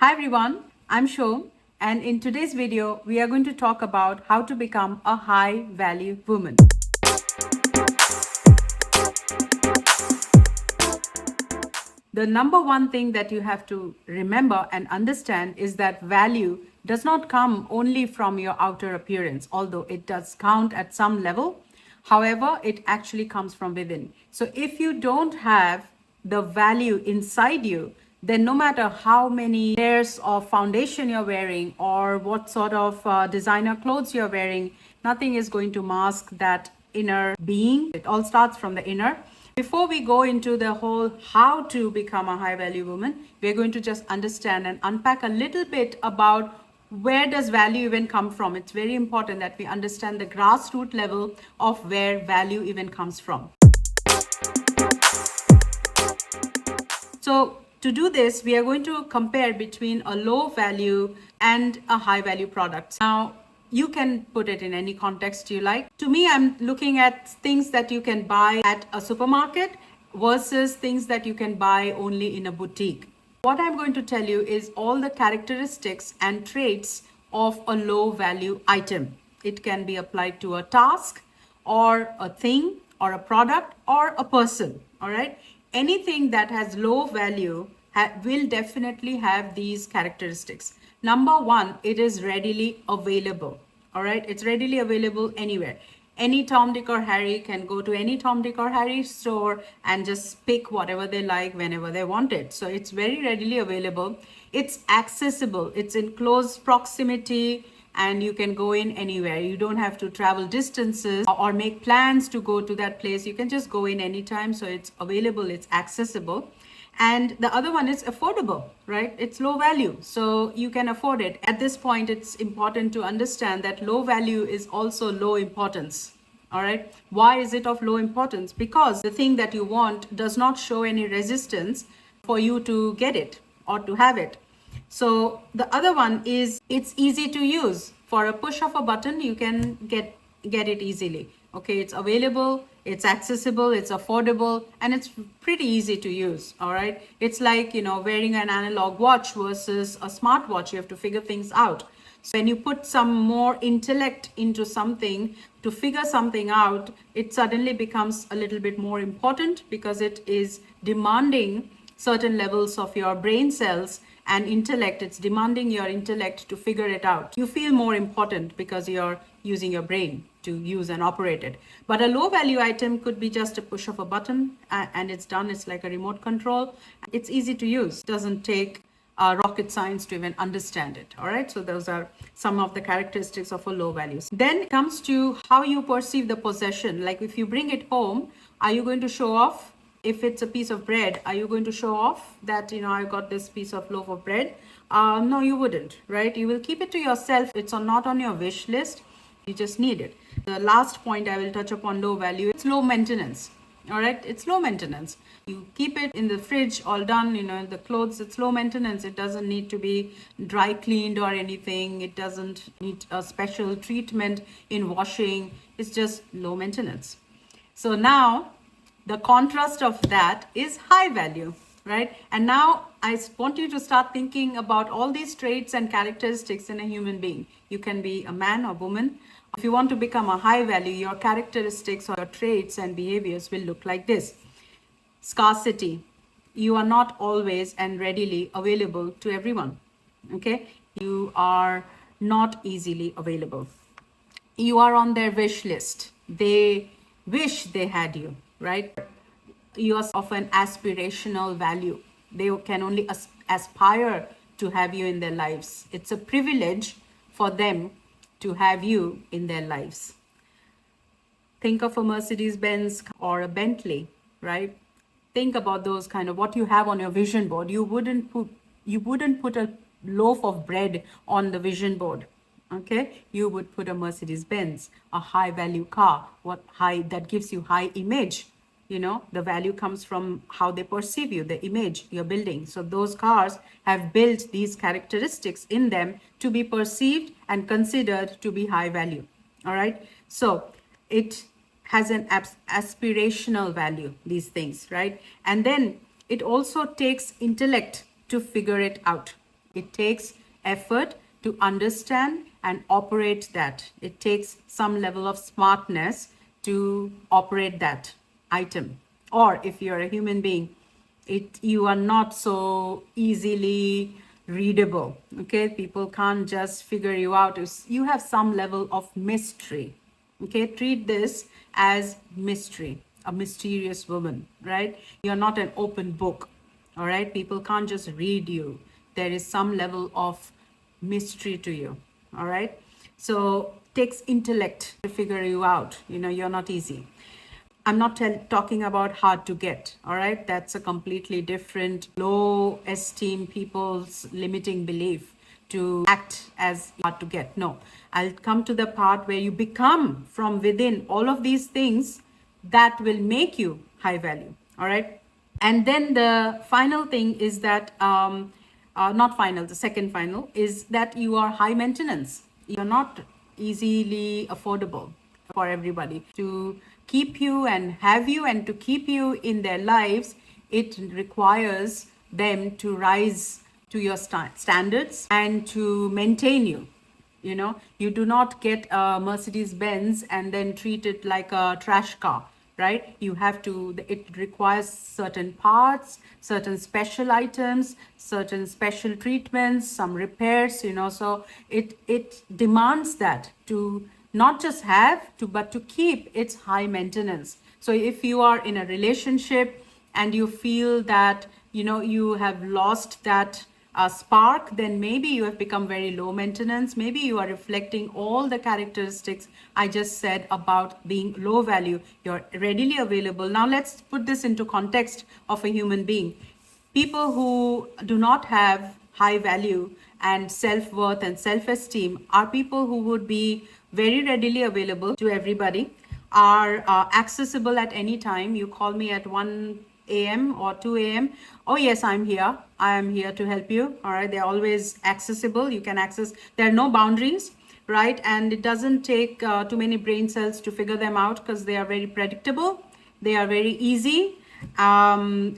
Hi everyone, I'm Shom, and in today's video, we are going to talk about how to become a high value woman. The number one thing that you have to remember and understand is that value does not come only from your outer appearance, although it does count at some level. However, it actually comes from within. So if you don't have the value inside you, then no matter how many layers of foundation you're wearing or what sort of designer clothes you're wearing, nothing is going to mask that inner being. It all starts from the inner. Before we go into the whole how to become a high value woman, we're going to just understand and unpack a little bit about where does value even come from. It's very important that we understand the grassroots level of where value even comes from. So to do this, we are going to compare between a low value and a high value product. Now, you can put it in any context you like. To me, I'm looking at things that you can buy at a supermarket versus things that you can buy only in a boutique. What I'm going to tell you is all the characteristics and traits of a low value item. It can be applied to a task or a thing or a product or a person. All right. Anything that has low value will definitely have these characteristics. Number one, it is readily available. All right. It's readily available anywhere. Any Tom, Dick, or Harry can go to any Tom, Dick, or Harry store and just pick whatever they like whenever they want it. So it's very readily available. It's accessible. It's in close proximity and you can go in anywhere. You don't have to travel distances or make plans to go to that place. You can just go in anytime. So it's available, it's accessible. And the other one is affordable, right? It's low value, so you can afford it. At this point, it's important to understand that low value is also low importance. All right. Why is it of low importance? Because the thing that you want does not show any resistance for you to get it or to have it. So the other one is it's easy to use. For a push of a button, you can get it easily. Okay, it's available, it's accessible, it's affordable, and it's pretty easy to use. All right, it's like wearing an analog watch versus a smartwatch. You have to figure things out. So when you put some more intellect into something to figure something out, it suddenly becomes a little bit more important because it is demanding certain levels of your brain cells and intellect. It's demanding your intellect to figure it out. You feel more important because you're using your brain to use and operate it. But a low value item could be just a push of a button and it's done. It's like a remote control. It's easy to use. It doesn't take rocket science to even understand it. All right, so those are some of the characteristics of a low value. Then it comes to how you perceive the possession. Like if you bring it home, are you going to show off? If it's a piece of bread, are you going to show off that I got this piece of loaf of bread? No, you wouldn't, right? You will keep it to yourself. It's not on your wish list. You just need it. The last point I will touch upon low value, it's low maintenance. All right, it's low maintenance. You keep it in the fridge all done, the clothes, it's low maintenance. It doesn't need to be dry cleaned or anything. It doesn't need a special treatment in washing. It's just low maintenance. So now the contrast of that is high value, right? And now I want you to start thinking about all these traits and characteristics in a human being. You can be a man or woman. If you want to become a high value, your characteristics or your traits and behaviors will look like this. Scarcity. You are not always and readily available to everyone. Okay? You are not easily available. You are on their wish list. They wish they had you, right? You are of an aspirational value. They can only aspire to have you in their lives. It's a privilege for them to have you in their lives. Think of a Mercedes-Benz or a Bentley, right? Think about those kind of what you have on your vision board. You wouldn't put a loaf of bread on the vision board. Okay, you would put a Mercedes-Benz, a high value car, that gives you high image. The value comes from how they perceive you, the image you're building. So those cars have built these characteristics in them to be perceived and considered to be high value. All right, so it has an aspirational value, these things, right? And then it also takes intellect to figure it out. It takes effort to understand and operate that. It takes some level of smartness to operate that item. Or if you're a human being, you are not so easily readable. Okay, people can't just figure you out. You have some level of mystery. Okay, treat this as mystery, a mysterious woman, right? You're not an open book. All right, people can't just read you. There is some level of mystery to you. All right, so takes intellect to figure you out. You're not easy. I'm not talking about hard to get, all right? That's a completely different, low esteem people's limiting belief to act as hard to get. No, I'll come to the part where you become from within all of these things that will make you high value, all right? And then the final thing is that, not final, the second final is that you are high maintenance. You're not easily affordable for everybody. To keep you and have you and to keep you in their lives, it requires them to rise to your standards and to maintain you. You do not get a Mercedes Benz and then treat it like a trash car, right? It requires certain parts, certain special items, certain special treatments, some repairs, so it demands that to not just have to, but to keep its high maintenance. So if you are in a relationship and you feel that, you have lost that spark, then maybe you have become very low maintenance. Maybe you are reflecting all the characteristics I just said about being low value. You're readily available. Now let's put this into context of a human being. People who do not have high value and self-worth and self-esteem are people who would be very readily available to everybody, are accessible at any time. You call me at 1 a.m. or 2 a.m. Oh, yes, I'm here. I am here to help you. All right. They're always accessible. You can access. There are no boundaries, right? And it doesn't take too many brain cells to figure them out because they are very predictable. They are very easy. And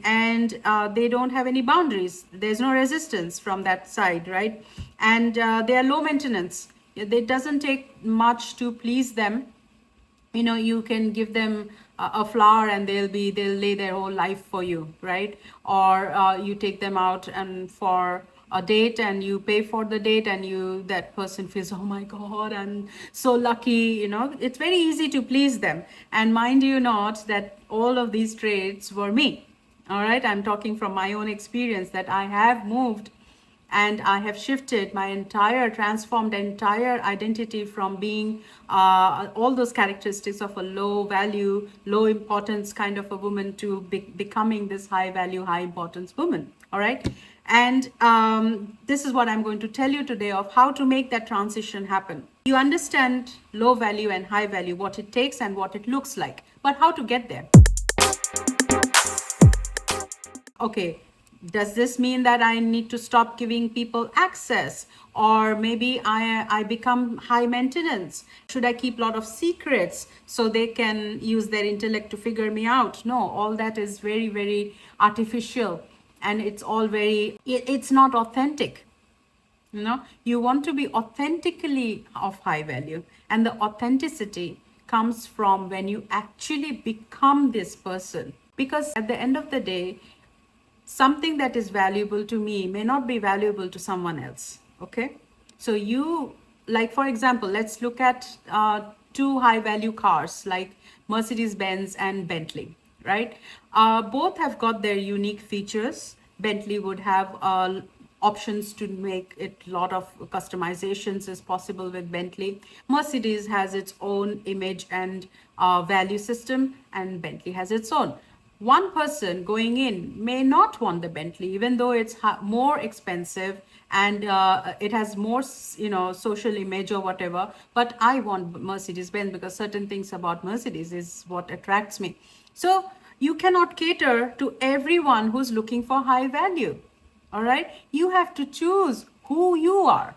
they don't have any boundaries. There's no resistance from that side, right? And they are low maintenance. It doesn't take much to please them. You can give them a flower and they'll lay their whole life for you, right? Or you take them out and for a date and you pay for the date and that person feels, oh my god, I'm so lucky. It's very easy to please them. And mind you not that all of these traits were me. All right, I'm talking from my own experience that I have moved and I have shifted transformed entire identity from being all those characteristics of a low value, low importance kind of a woman to becoming this high value, high importance woman. All right. And this is what I'm going to tell you today of how to make that transition happen. You understand low value and high value, what it takes and what it looks like, but how to get there. Okay, does this mean that I need to stop giving people access? Or maybe I become high maintenance? Should I keep a lot of secrets so they can use their intellect to figure me out? No, all that is very, very artificial and it's not authentic. You want to be authentically of high value, and the authenticity comes from when you actually become this person. Because at the end of the day, something that is valuable to me may not be valuable to someone else. Okay, so like for example, let's look at two high value cars like Mercedes Benz and Bentley, right? Both have got their unique features. Bentley would have options to make it a lot of customizations is possible with Bentley. Mercedes has its own image and value system, and Bentley has its own. One person going in may not want the Bentley, even though it's more expensive and it has more, social image or whatever. But I want Mercedes-Benz because certain things about Mercedes is what attracts me. So you cannot cater to everyone who's looking for high value. All right. You have to choose who you are.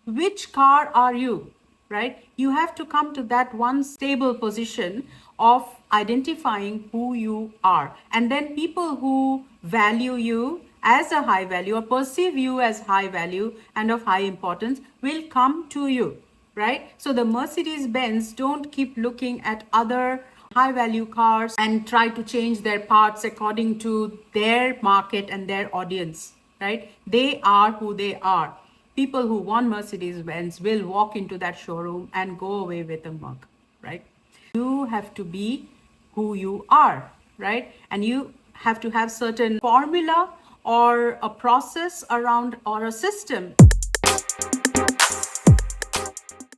Which car are you, right? You have to come to that one stable position of identifying who you are. And then people who value you as a high value or perceive you as high value and of high importance will come to you, right? So the Mercedes-Benz don't keep looking at other high value cars and try to change their parts according to their market and their audience, right? They are who they are. People who want Mercedes-Benz will walk into that showroom and go away with a mug, right? You have to be who you are, right? And you have to have certain formula or a process around or a system.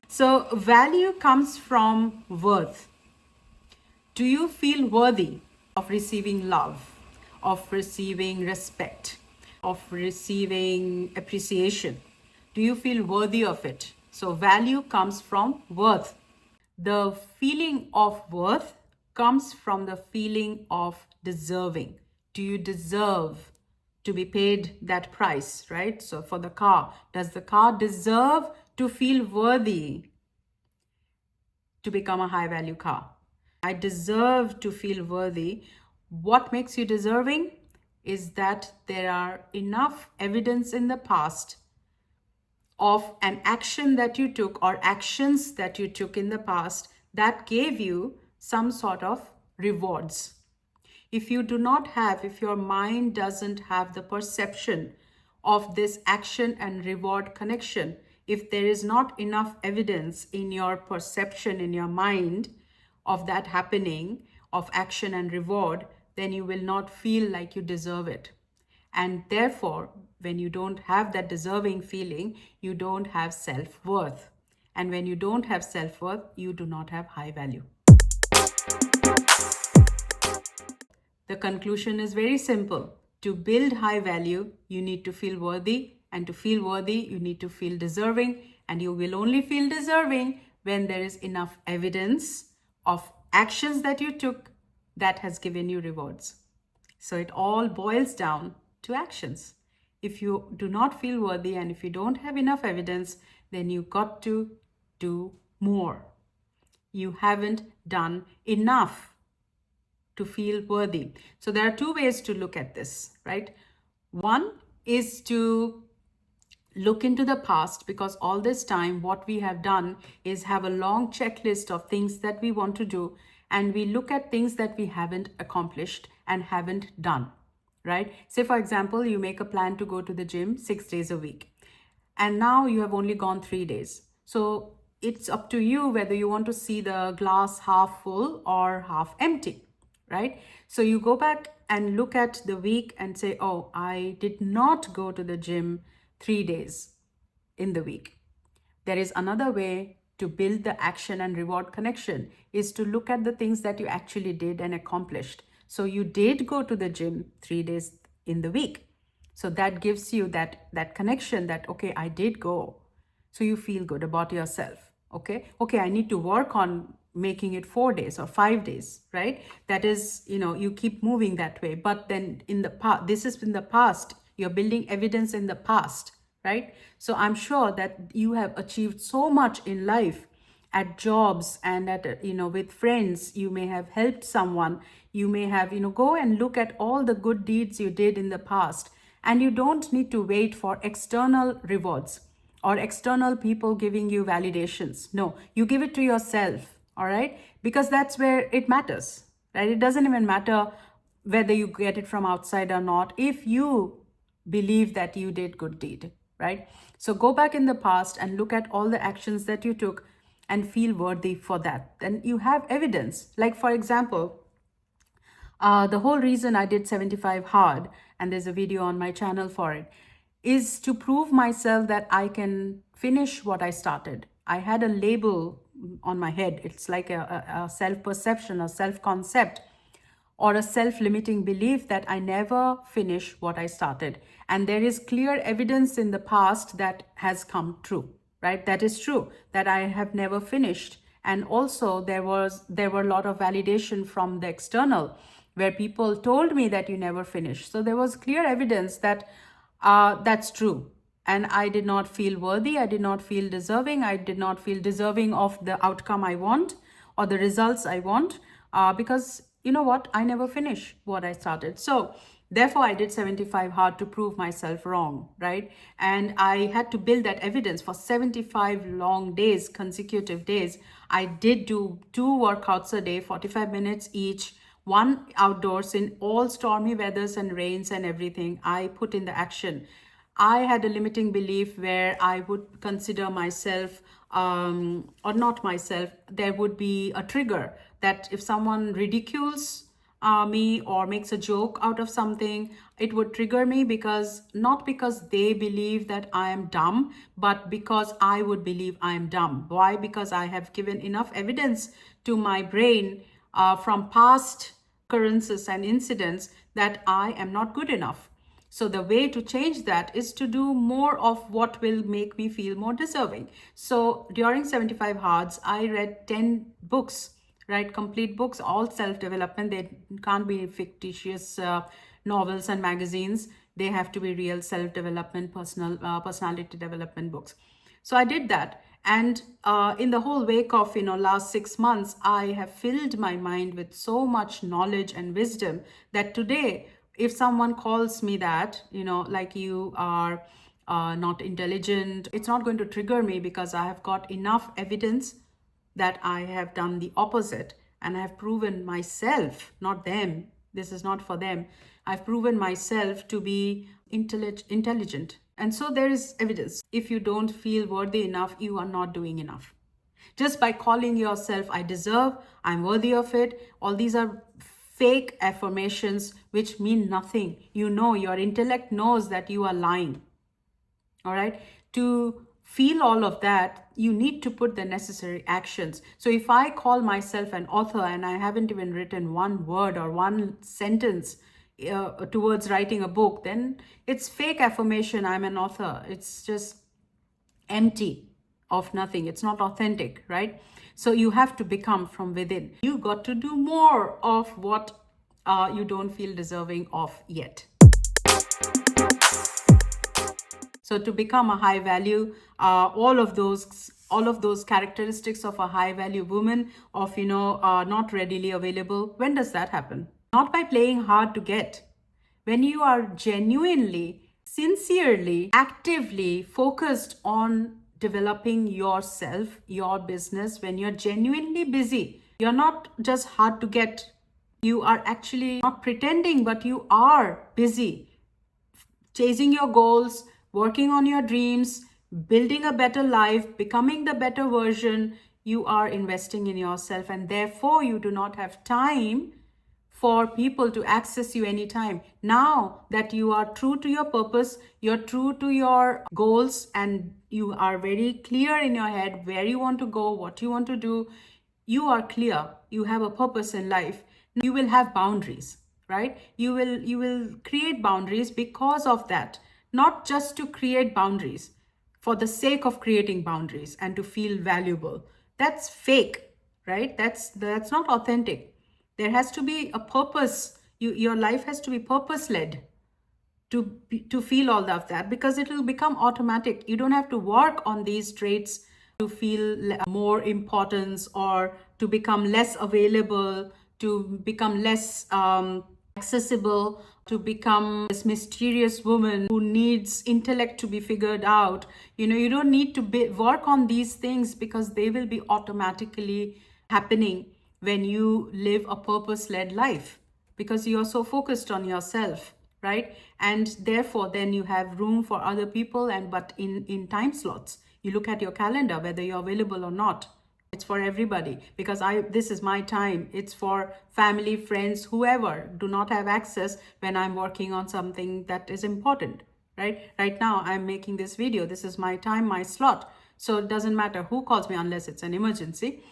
So value comes from worth. Do you feel worthy of receiving love, of receiving respect, of receiving appreciation? Do you feel worthy of it? So value comes from worth. The feeling of worth comes from the feeling of deserving. Do you deserve to be paid that price, right? So for the car, does the car deserve to feel worthy to become a high value car? I deserve to feel worthy. What makes you deserving is that there are enough evidence in the past of an action that you took or actions that you took in the past that gave you some sort of rewards. If you do not have, if your mind doesn't have the perception of this action and reward connection, if there is not enough evidence in your perception, in your mind of that happening, of action and reward, then you will not feel like you deserve it. And therefore, when you don't have that deserving feeling, you don't have self-worth. And when you don't have self-worth, you do not have high value. The conclusion is very simple. To build high value, you need to feel worthy. And to feel worthy, you need to feel deserving. And you will only feel deserving when there is enough evidence of actions that you took that has given you rewards. So it all boils down to actions. If you do not feel worthy and if you don't have enough evidence, then you got to do more. You haven't done enough to feel worthy. So there are two ways to look at this, right? One is to look into the past, because all this time what we have done is have a long checklist of things that we want to do, and we look at things that we haven't accomplished and haven't done, right? Say for example, you make a plan to go to the gym 6 days a week, and now you have only gone 3 days. So it's up to you whether you want to see the glass half full or half empty, right? So you go back and look at the week and say, oh, I did not go to the gym 3 days in the week. There is another way to build the action and reward connection, is to look at the things that you actually did and accomplished. So you did go to the gym 3 days in the week. So that gives you that connection that, okay, I did go. So you feel good about yourself. Okay, I need to work on making it 4 days or 5 days, right? That is, you keep moving that way. But then in the past, this is in the past, you're building evidence in the past, right? So I'm sure that you have achieved so much in life, at jobs and at, with friends. You may have helped someone. You may have, go and look at all the good deeds you did in the past. And you don't need to wait for external rewards or external people giving you validations. No, you give it to yourself, all right? Because that's where it matters, right? It doesn't even matter whether you get it from outside or not, if you believe that you did good deed, right? So go back in the past and look at all the actions that you took and feel worthy for that. Then you have evidence. Like, for example, the whole reason I did 75 hard, and there's a video on my channel for it, is to prove myself that I can finish what I started. I had a label on my head. It's like a self-perception, a self-concept, or a self-limiting belief that I never finish what I started. And there is clear evidence in the past that has come true, right? That is true, that I have never finished. And also there were a lot of validation from the external, where people told me that you never finish. So there was clear evidence that that's true. And I did not feel worthy. I did not feel deserving. I did not feel deserving of the outcome I want or the results I want, because you know what? I never finish what I started. So Therefore, I did 75 hard to prove myself wrong, right? And I had to build that evidence for 75 long days, consecutive days. I did do 2 workouts a day, 45 minutes each, one outdoors in all stormy weathers and rains and everything. I put in the action. I had a limiting belief where I would consider myself, or not myself, there would be a trigger that if someone ridicules me or makes a joke out of something, it would trigger me, because not because they believe that I am dumb, but because I would believe I am dumb. Why? Because I have given enough evidence to my brain from past occurrences and incidents that I am not good enough. So the way to change that is to do more of what will make me feel more deserving. So during 75 Hards, I read 10 books, right? Complete books, all self-development. They can't be fictitious novels and magazines. They have to be real self-development, personality development books. So I did that. And in the whole wake of, last 6 months, I have filled my mind with so much knowledge and wisdom that today, if someone calls me that, like you are not intelligent, it's not going to trigger me, because I have got enough evidence that I have done the opposite, and I have proven myself, not them. This is not for them. I've proven myself to be intelligent. And so there is evidence. If you don't feel worthy enough, you are not doing enough. Just by calling yourself, I deserve, I'm worthy of it, all these are fake affirmations which mean nothing. Your intellect knows that you are lying. All right. To feel all of that, you need to put the necessary actions. So if I call myself an author and I haven't even written one word or one sentence towards writing a book, then it's fake affirmation. I'm an author. It's just empty of nothing. It's not authentic, right? So you have to become from within. You got to do more of what you don't feel deserving of yet. So to become a high value, all of those characteristics of a high value woman, of not readily available. When does that happen? Not by playing hard to get. When you are genuinely, sincerely, actively focused on developing yourself, your business, when you're genuinely busy, you're not just hard to get. You are actually not pretending, but you are busy chasing your goals, working on your dreams, building a better life, becoming the better version. You are investing in yourself, and therefore you do not have time for people to access you anytime. Now that you are true to your purpose, you're true to your goals, and you are very clear in your head where you want to go, what you want to do, you are clear, you have a purpose in life. You will have boundaries, right? You will create boundaries because of that, not just to create boundaries for the sake of creating boundaries and to feel valuable. That's fake, right? That's not authentic. There has to be a purpose. Your life has to be purpose led to feel all of that, because it will become automatic. You don't have to work on these traits to feel more importance, or to become less available, to become less accessible, to become this mysterious woman who needs intellect to be figured out. You don't need to work on these things, because they will be automatically happening when you live a purpose-led life, because you're so focused on yourself, right? And therefore then you have room for other people, and but in time slots. You look at your calendar, whether you're available or not. It's for everybody, because this is my time. It's for family, friends, whoever do not have access when I'm working on something that is important, right? Right now I'm making this video. This is my time, my slot. So it doesn't matter who calls me, unless it's an emergency.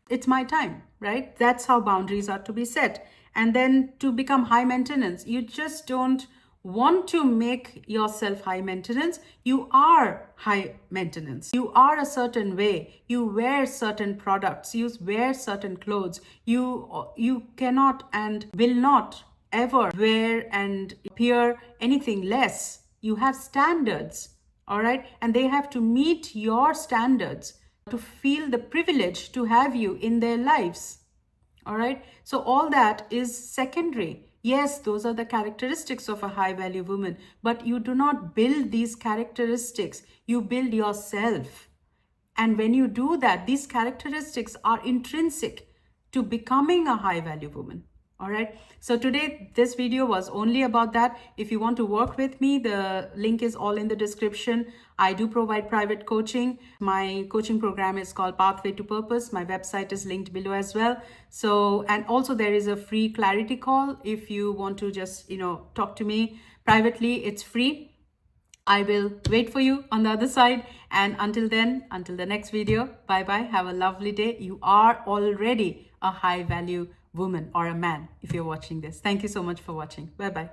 It's my time, right? That's how boundaries are to be set. And then to become high maintenance, you just don't want to make yourself high maintenance. You are high maintenance. You are a certain way. You wear certain products. You wear certain clothes. You cannot and will not ever wear and appear anything less. You have standards, all right? And they have to meet your standards to feel the privilege to have you in their lives. All right. So all that is secondary. Yes, those are the characteristics of a high value woman, but you do not build these characteristics, you build yourself. And when you do that, these characteristics are intrinsic to becoming a high value woman. All right. So today, this video was only about that. If you want to work with me, the link is all in the description. I do provide private coaching. My coaching program is called Pathway to Purpose. My website is linked below as well. So, and also there is a free clarity call. If you want to just, talk to me privately, it's free. I will wait for you on the other side. And until then, until the next video, bye bye. Have a lovely day. You are already a high value woman or a man if you're watching this. Thank you so much for watching. Bye bye.